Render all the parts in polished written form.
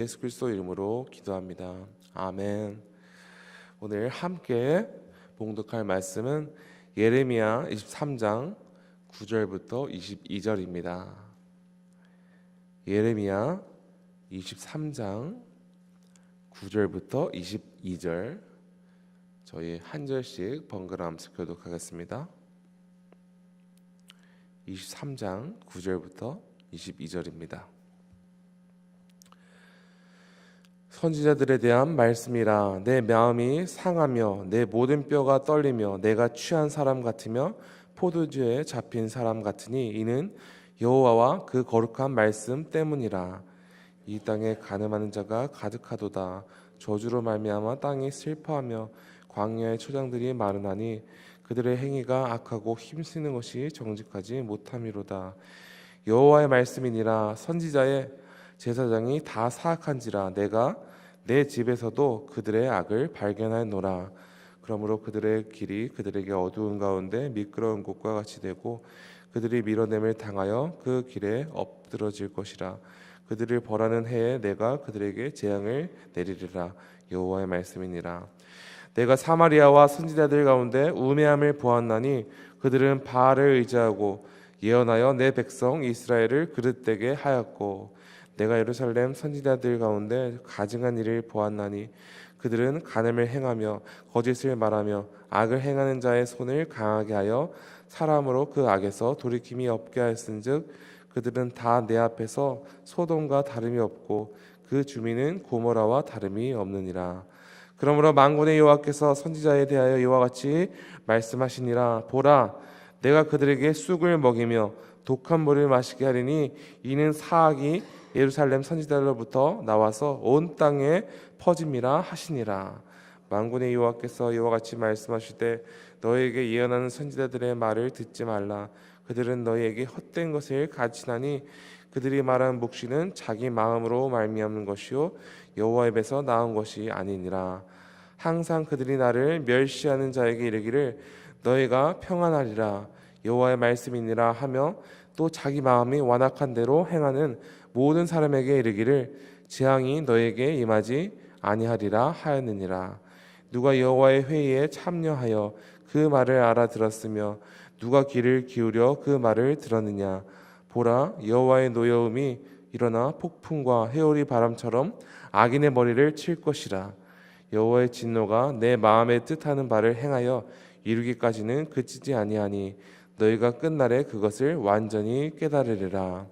예수 그리스도 이름으로 기도합니다. 아멘. 오늘 함께 봉독할 말씀은 예레미야 23장 9절부터 22절입니다. 예레미야 23장 9절부터 22절, 저희 한 절씩 번갈아 함께 교독하겠습니다. 23장 9절부터 22절입니다. 선지자들에 대한 말씀이라. 내 마음이 상하며 내 모든 뼈가 떨리며 내가 취한 사람 같으며 포도주에 잡힌 사람 같으니 이는 여호와와 그 거룩한 말씀 때문이라. 이 땅에 간음하는 자가 가득하도다. 저주로 말미암아 땅이 슬퍼하며 광야의 초장들이 마르나니 그들의 행위가 악하고 힘쓰는 것이 정직하지 못함이로다. 여호와의 말씀이니라. 선지자의 제사장이 다 사악한지라. 내가 내 집에서도 그들의 악을 발견하노라. 그러므로 그들의 길이 그들에게 어두운 가운데 미끄러운 곳과 같이 되고 그들이 밀어냄을 당하여 그 길에 엎드러질 것이라. 그들을 벌하는 해에 내가 그들에게 재앙을 내리리라. 여호와의 말씀이니라. 내가 사마리아와 선지자들 가운데 우매함을 보았나니 그들은 바알을 의지하고 예언하여 내 백성 이스라엘을 그릇되게 하였고 내가 예루살렘 선지자들 가운데 가증한 일을 보았나니 그들은 간음을 행하며 거짓을 말하며 악을 행하는 자의 손을 강하게 하여 사람으로 그 악에서 돌이킴이 없게 하였은즉 그들은 다 내 앞에서 소돔과 다름이 없고 그 주민은 고모라와 다름이 없느니라. 그러므로 만군의 여호와께서 선지자에 대하여 이와 같이 말씀하시니라. 보라, 내가 그들에게 쑥을 먹이며 독한 물을 마시게 하리니 이는 사악이 예루살렘 선지자들로부터 나와서 온 땅에 퍼짐이라 하시니라. 만군의 여호와께서 이와 같이 말씀하시되 너에게 예언하는 선지자들의 말을 듣지 말라. 그들은 너희에게 헛된 것을 가르치나니 그들이 말하는 묵시는 자기 마음으로 말미암는 것이요 여호와의 입에서 나온 것이 아니니라. 항상 그들이 나를 멸시하는 자에게 이르기를 너희가 평안하리라. 여호와의 말씀이니라 하며 또 자기 마음이 완악한 대로 행하는 모든 사람에게 이르기를 재앙이 너에게 임하지 아니하리라 하였느니라. 누가 여호와의 회의에 참여하여 그 말을 알아들었으며 누가 귀를 기울여 그 말을 들었느냐. 보라, 여호와의 노여움이 일어나 폭풍과 해오리 바람처럼 악인의 머리를 칠 것이라. 여호와의 진노가 내 마음에 뜻하는 바를 행하여 이루기까지는 그치지 아니하니 너희가 끝날에 그것을 완전히 깨달으리라.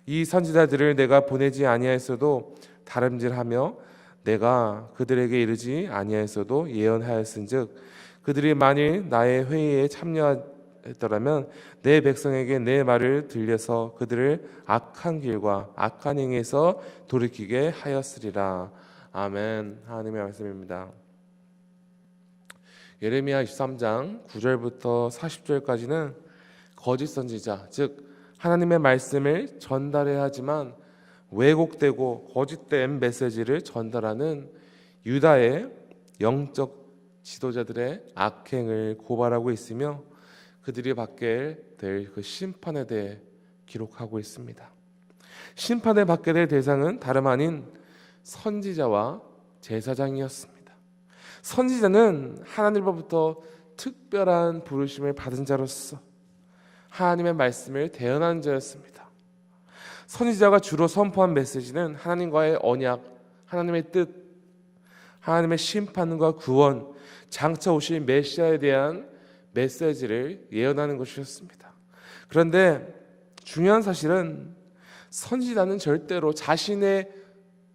이 선지자들을 내가 보내지 아니하였어도 다름질하며 내가 그들에게 이르지 아니하였어도 예언하였은즉 그들이 만일 나의 회의에 참여하더라면 내 백성에게 내 말을 들려서 그들을 악한 길과 악한 행위에서 돌이키게 하였으리라. 아멘. 하나님의 말씀입니다. 예레미야 23장 9절부터 40절까지는 거짓 선지자, 즉 하나님의 말씀을 전달해야 하지만 왜곡되고 거짓된 메시지를 전달하는 유다의 영적 지도자들의 악행을 고발하고 있으며 그들이 받게 될 그 심판에 대해 기록하고 있습니다. 심판을 받게 될 대상은 다름 아닌 선지자와 제사장이었습니다. 선지자는 하나님으로부터 특별한 부르심을 받은 자로서 하나님의 말씀을 대언하는 자였습니다. 선지자가 주로 선포한 메시지는 하나님과의 언약, 하나님의 뜻, 하나님의 심판과 구원, 장차 오실 메시아에 대한 메시지를 예언하는 것이었습니다. 그런데 중요한 사실은 선지자는 절대로 자신의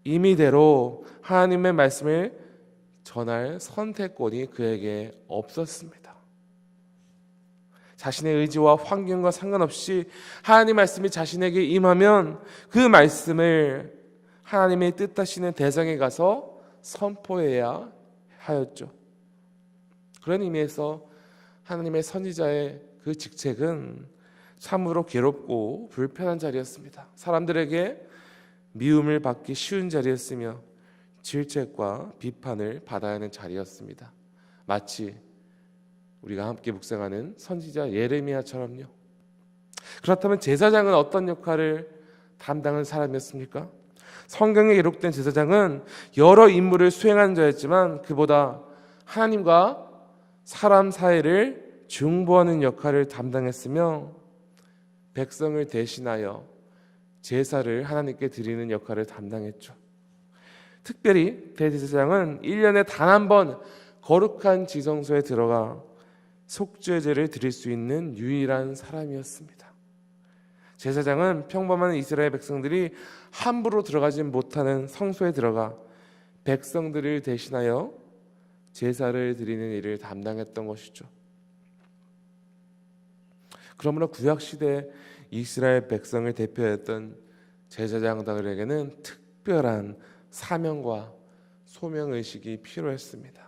임의대로 하나님의 말씀을 전할 선택권이 그에게 없었습니다. 자신의 의지와 환경과 상관없이 하나님 말씀이 자신에게 임하면 그 말씀을 하나님의 뜻하시는 대상에 가서 선포해야 하였죠. 그런 의미에서 하나님의 선지자의 그 직책은 참으로 괴롭고 불편한 자리였습니다. 사람들에게 미움을 받기 쉬운 자리였으며 질책과 비판을 받아야 하는 자리였습니다. 마치 우리가 함께 묵상하는 선지자 예레미야처럼요. 그렇다면 제사장은 어떤 역할을 담당한 사람이었습니까? 성경에 기록된 제사장은 여러 임무를 수행한 자였지만 그보다 하나님과 사람 사이를 중보하는 역할을 담당했으며 백성을 대신하여 제사를 하나님께 드리는 역할을 담당했죠. 특별히 대제사장은 1년에 단 한 번 거룩한 지성소에 들어가 속죄제를 드릴 수 있는 유일한 사람이었습니다. 제사장은 평범한 이스라엘 백성들이 함부로 들어가지 못하는 성소에 들어가 백성들을 대신하여 제사를 드리는 일을 담당했던 것이죠. 그러므로 구약시대 이스라엘 백성을 대표했던 제사장들에게는 특별한 사명과 소명의식이 필요했습니다.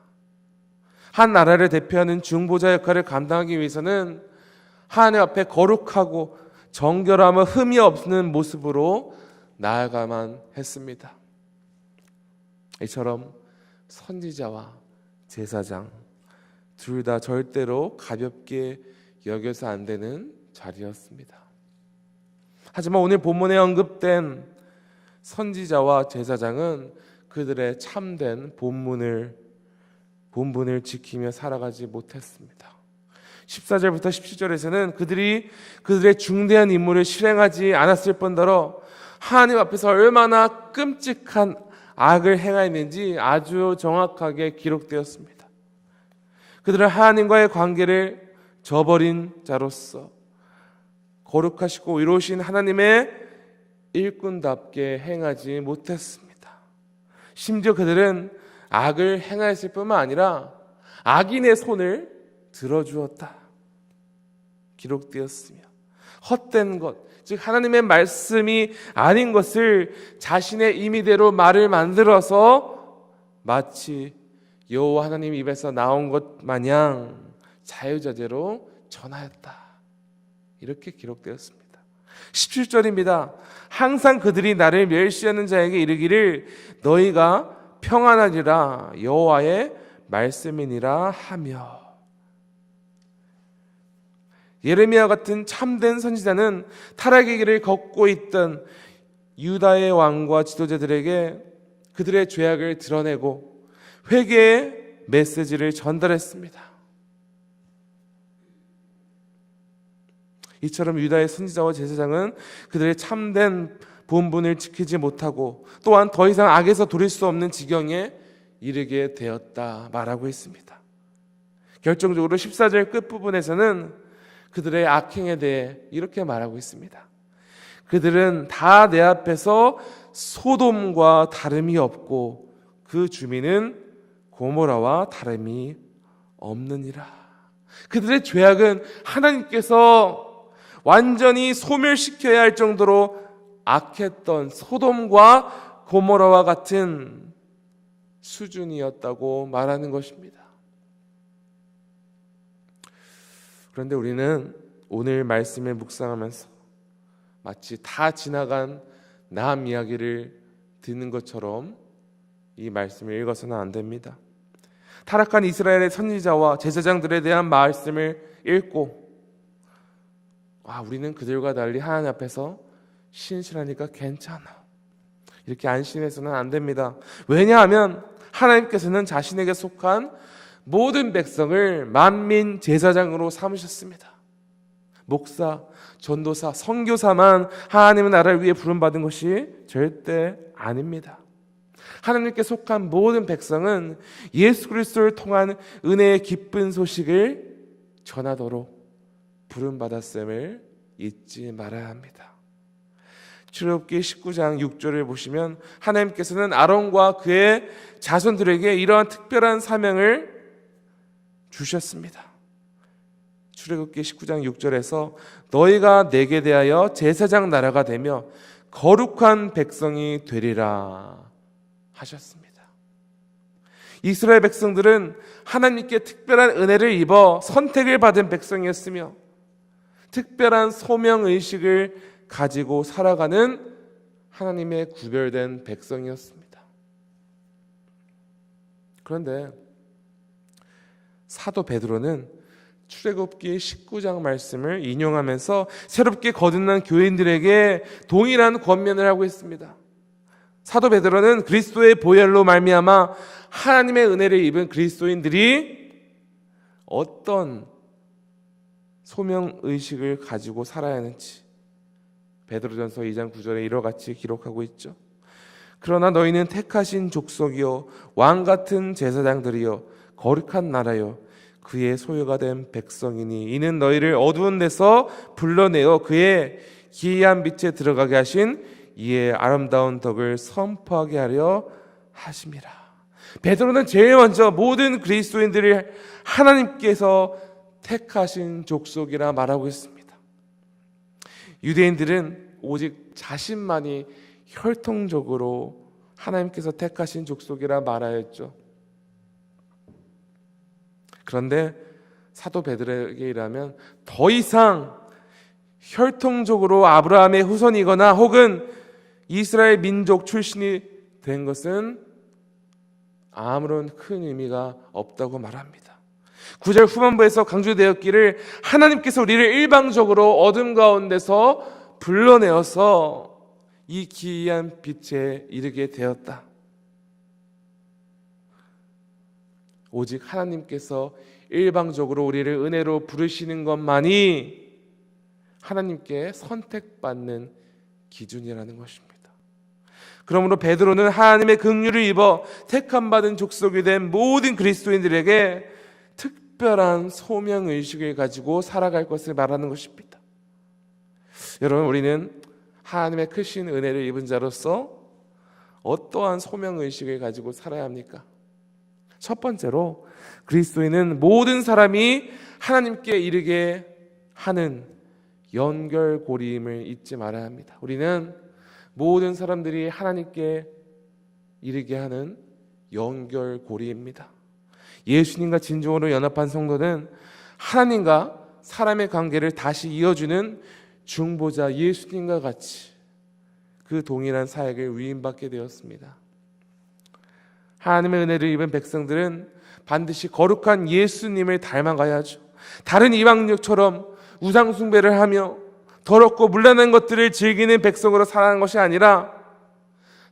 한 나라를 대표하는 중보자 역할을 감당하기 위해서는 하나님 앞에 거룩하고 정결하며 흠이 없는 모습으로 나아가만 했습니다. 이처럼 선지자와 제사장 둘 다 절대로 가볍게 여겨서 안 되는 자리였습니다. 하지만 오늘 본문에 언급된 선지자와 제사장은 그들의 참된 본분을 지키며 살아가지 못했습니다. 14절부터 17절에서는 그들의 중대한 임무를 실행하지 않았을 뿐더러 하나님 앞에서 얼마나 끔찍한 악을 행하였는지 아주 정확하게 기록되었습니다. 그들은 하나님과의 관계를 저버린 자로서 거룩하시고 의로우신 하나님의 일꾼답게 행하지 못했습니다. 심지어 그들은 악을 행하였을 뿐만 아니라 악인의 손을 들어주었다 기록되었으며 헛된 것, 즉 하나님의 말씀이 아닌 것을 자신의 임의대로 말을 만들어서 마치 여호와 하나님 입에서 나온 것 마냥 자유자재로 전하였다 이렇게 기록되었습니다. 17절입니다. 항상 그들이 나를 멸시하는 자에게 이르기를 너희가 평안하리라 여호와의 말씀이니라 하며. 예레미야 같은 참된 선지자는 타락의 길을 걷고 있던 유다의 왕과 지도자들에게 그들의 죄악을 드러내고 회개의 메시지를 전달했습니다. 이처럼 유다의 선지자와 제사장은 그들의 참된 본분을 지키지 못하고 또한 더 이상 악에서 돌일 수 없는 지경에 이르게 되었다 말하고 있습니다. 결정적으로 14절 끝부분에서는 그들의 악행에 대해 이렇게 말하고 있습니다. 그들은 다 내 앞에서 소돔과 다름이 없고 그 주민은 고모라와 다름이 없느니라. 그들의 죄악은 하나님께서 완전히 소멸시켜야 할 정도로 악했던 소돔과 고모라와 같은 수준이었다고 말하는 것입니다. 그런데 우리는 오늘 말씀을 묵상하면서 마치 다 지나간 남 이야기를 듣는 것처럼 이 말씀을 읽어서는 안 됩니다. 타락한 이스라엘의 선지자와 제사장들에 대한 말씀을 읽고 우리는 그들과 달리 하나님 앞에서 신실하니까 괜찮아 이렇게 안심해서는 안 됩니다. 왜냐하면 하나님께서는 자신에게 속한 모든 백성을 만민 제사장으로 삼으셨습니다. 목사, 전도사, 선교사만 하나님의 나라를 위해 부름받은 것이 절대 아닙니다. 하나님께 속한 모든 백성은 예수 그리스도를 통한 은혜의 기쁜 소식을 전하도록 부름받았음을 잊지 말아야 합니다. 출애굽기 19장 6절을 보시면 하나님께서는 아론과 그의 자손들에게 이러한 특별한 사명을 주셨습니다. 출애굽기 19장 6절에서 너희가 내게 대하여 제사장 나라가 되며 거룩한 백성이 되리라 하셨습니다. 이스라엘 백성들은 하나님께 특별한 은혜를 입어 선택을 받은 백성이었으며 특별한 소명의식을 가지고 살아가는 하나님의 구별된 백성이었습니다. 그런데 사도 베드로는 출애굽기 19장 말씀을 인용하면서 새롭게 거듭난 교인들에게 동일한 권면을 하고 있습니다. 사도 베드로는 그리스도의 보혈로 말미암아 하나님의 은혜를 입은 그리스도인들이 어떤 소명의식을 가지고 살아야 하는지 베드로전서 2장 9절에 이와 같이 기록하고 있죠. 그러나 너희는 택하신 족속이요 왕같은 제사장들이요 거룩한 나라요 그의 소유가 된 백성이니 이는 너희를 어두운 데서 불러내어 그의 기이한 빛에 들어가게 하신 이의 아름다운 덕을 선포하게 하려 하심이라. 베드로는 제일 먼저 모든 그리스도인들을 하나님께서 택하신 족속이라 말하고 있습니다. 유대인들은 오직 자신만이 혈통적으로 하나님께서 택하신 족속이라 말하였죠. 그런데 사도 베드로에게라면 더 이상 혈통적으로 아브라함의 후손이거나 혹은 이스라엘 민족 출신이 된 것은 아무런 큰 의미가 없다고 말합니다. 9절 후반부에서 강조되었기를 하나님께서 우리를 일방적으로 어둠 가운데서 불러내어서 이 기이한 빛에 이르게 되었다. 오직 하나님께서 일방적으로 우리를 은혜로 부르시는 것만이 하나님께 선택받는 기준이라는 것입니다. 그러므로 베드로는 하나님의 긍휼을 입어 택함받은 족속이 된 모든 그리스도인들에게 특별한 소명의식을 가지고 살아갈 것을 말하는 것입니다. 여러분, 우리는 하나님의 크신 은혜를 입은 자로서 어떠한 소명의식을 가지고 살아야 합니까? 첫 번째로 그리스도인은 모든 사람이 하나님께 이르게 하는 연결고리임을 잊지 말아야 합니다. 우리는 모든 사람들이 하나님께 이르게 하는 연결고리입니다. 예수님과 진정으로 연합한 성도는 하나님과 사람의 관계를 다시 이어주는 중보자 예수님과 같이 그 동일한 사역을 위임받게 되었습니다. 하나님의 은혜를 입은 백성들은 반드시 거룩한 예수님을 닮아가야죠. 다른 이방족처럼 우상 숭배를 하며 더럽고 문란한 것들을 즐기는 백성으로 살아가는 것이 아니라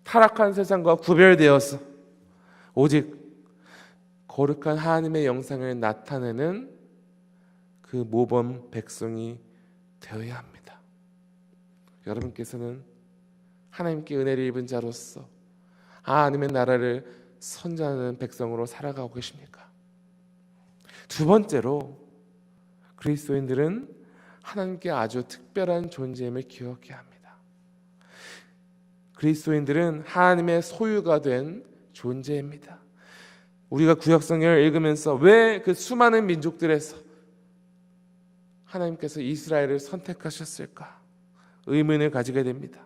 타락한 세상과 구별되어서 오직 거룩한 하나님의 영상을 나타내는 그 모범 백성이 되어야 합니다. 여러분께서는 하나님께 은혜를 입은 자로서 하나님의 나라를 선전하는 백성으로 살아가고 계십니까? 두 번째로 그리스도인들은 하나님께 아주 특별한 존재임을 기억해야 합니다. 그리스도인들은 하나님의 소유가 된 존재입니다. 우리가 구약성경을 읽으면서 왜 그 수많은 민족들에서 하나님께서 이스라엘을 선택하셨을까? 의문을 가지게 됩니다.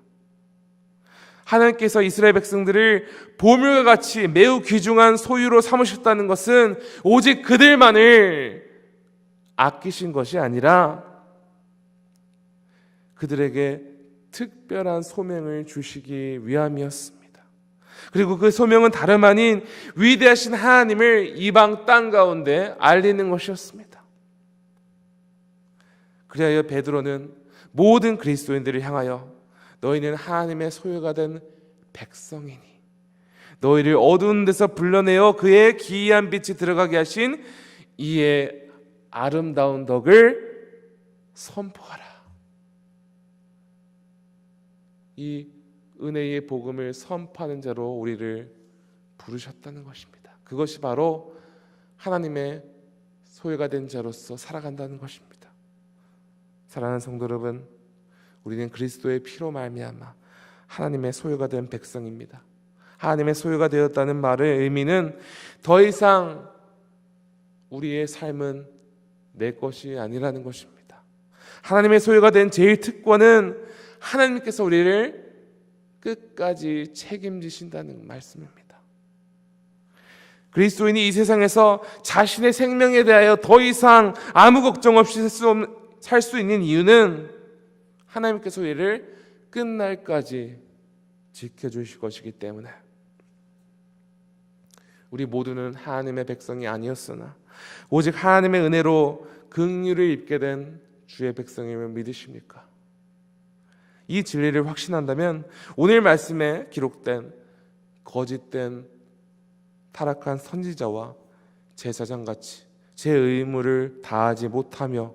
하나님께서 이스라엘 백성들을 보물과 같이 매우 귀중한 소유로 삼으셨다는 것은 오직 그들만을 아끼신 것이 아니라 그들에게 특별한 소명을 주시기 위함이었습니다. 그리고 그 소명은 다름 아닌 위대하신 하나님을 이방 땅 가운데 알리는 것이었습니다. 그리하여 베드로는 모든 그리스도인들을 향하여 너희는 하나님의 소유가 된 백성이니 너희를 어두운 데서 불러내어 그의 기이한 빛이 들어가게 하신 이의 아름다운 덕을 선포하라. 이 은혜의 복음을 선포하는 자로 우리를 부르셨다는 것입니다. 그것이 바로 하나님의 소유가 된 자로서 살아간다는 것입니다. 사랑하는 성도 여러분, 우리는 그리스도의 피로 말미암아 하나님의 소유가 된 백성입니다. 하나님의 소유가 되었다는 말의 의미는 더 이상 우리의 삶은 내 것이 아니라는 것입니다. 하나님의 소유가 된 제일 특권은 하나님께서 우리를 끝까지 책임지신다는 말씀입니다. 그리스도인이 이 세상에서 자신의 생명에 대하여 더 이상 아무 걱정 없이 살 수 있는 이유는 하나님께서 우리를 끝날까지 지켜주실 것이기 때문에 우리 모두는 하나님의 백성이 아니었으나 오직 하나님의 은혜로 긍휼을 입게 된 주의 백성임을 믿으십니까? 이 진리를 확신한다면 오늘 말씀에 기록된 거짓된 타락한 선지자와 제사장같이 제 의무를 다하지 못하며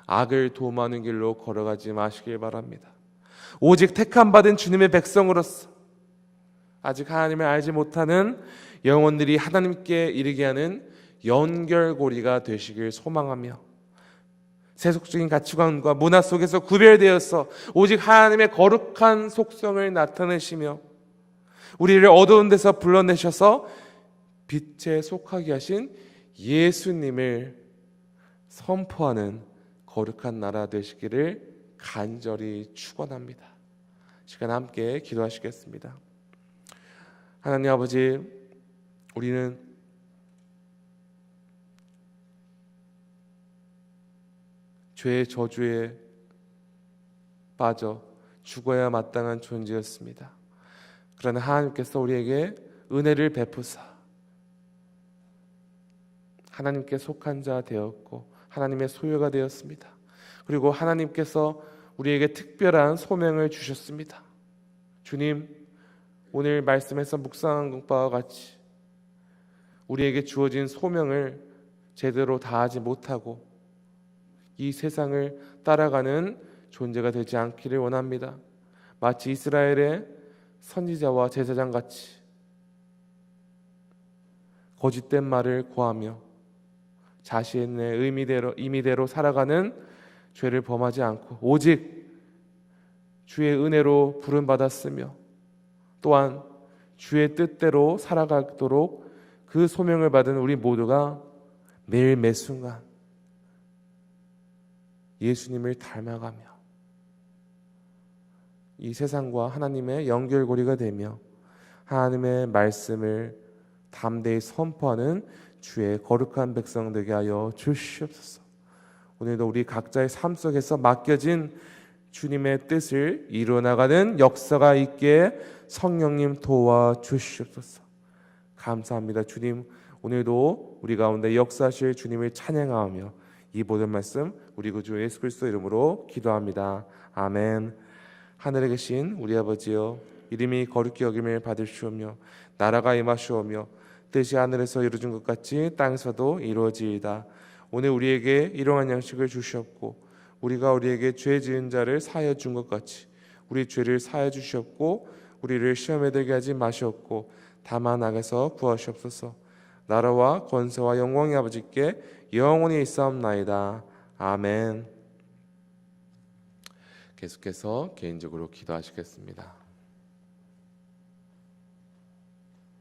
악을 도모하는 길로 걸어가지 마시길 바랍니다. 오직 택함받은 주님의 백성으로서 아직 하나님을 알지 못하는 영혼들이 하나님께 이르게 하는 연결고리가 되시길 소망하며 세속적인 가치관과 문화 속에서 구별되어서 오직 하나님의 거룩한 속성을 나타내시며 우리를 어두운 데서 불러내셔서 빛에 속하게 하신 예수님을 선포하는 거룩한 나라 되시기를 간절히 축원합니다. 시간 함께 기도하시겠습니다. 하나님 아버지, 우리는 죄의 저주에 빠져 죽어야 마땅한 존재였습니다. 그러나 하나님께서 우리에게 은혜를 베푸사 하나님께 속한 자 되었고 하나님의 소유가 되었습니다. 그리고 하나님께서 우리에게 특별한 소명을 주셨습니다. 주님, 오늘 말씀에서 묵상한 바와 같이 우리에게 주어진 소명을 제대로 다하지 못하고 이 세상을 따라가는 존재가 되지 않기를 원합니다. 마치 이스라엘의 선지자와 제사장같이 거짓된 말을 고하며 자신의 임의대로 살아가는 죄를 범하지 않고 오직 주의 은혜로 부름받았으며 또한 주의 뜻대로 살아가도록 그 소명을 받은 우리 모두가 매일 매순간 예수님을 닮아가며 이 세상과 하나님의 연결고리가 되며 하나님의 말씀을 담대히 선포하는 주의 거룩한 백성 되게 하여 주시옵소서. 오늘도 우리 각자의 삶 속에서 맡겨진 주님의 뜻을 이루어나가는 역사가 있게 성령님 도와주시옵소서. 감사합니다. 주님, 오늘도 우리 가운데 역사하실 주님을 찬양하며 이 모든 말씀 우리 구주 예수 그리스도 이름으로 기도합니다. 아멘. 하늘에 계신 우리 아버지여, 이름이 거룩히 여김을 받으시오며 나라가 임하시오며 뜻이 하늘에서 이루어진 것 같이 땅에서도 이루어지이다. 오늘 우리에게 일용할 양식을 주시옵고 우리가 우리에게 죄 지은 자를 사하여 준 것 같이 우리 죄를 사하여 주시옵고 우리를 시험에 들게 하지 마시옵고 다만 악에서 구하시옵소서. 나라와 권세와 영광이 아버지께 영원히 있사옵나이다. 아멘. 계속해서 개인적으로 기도하시겠습니다.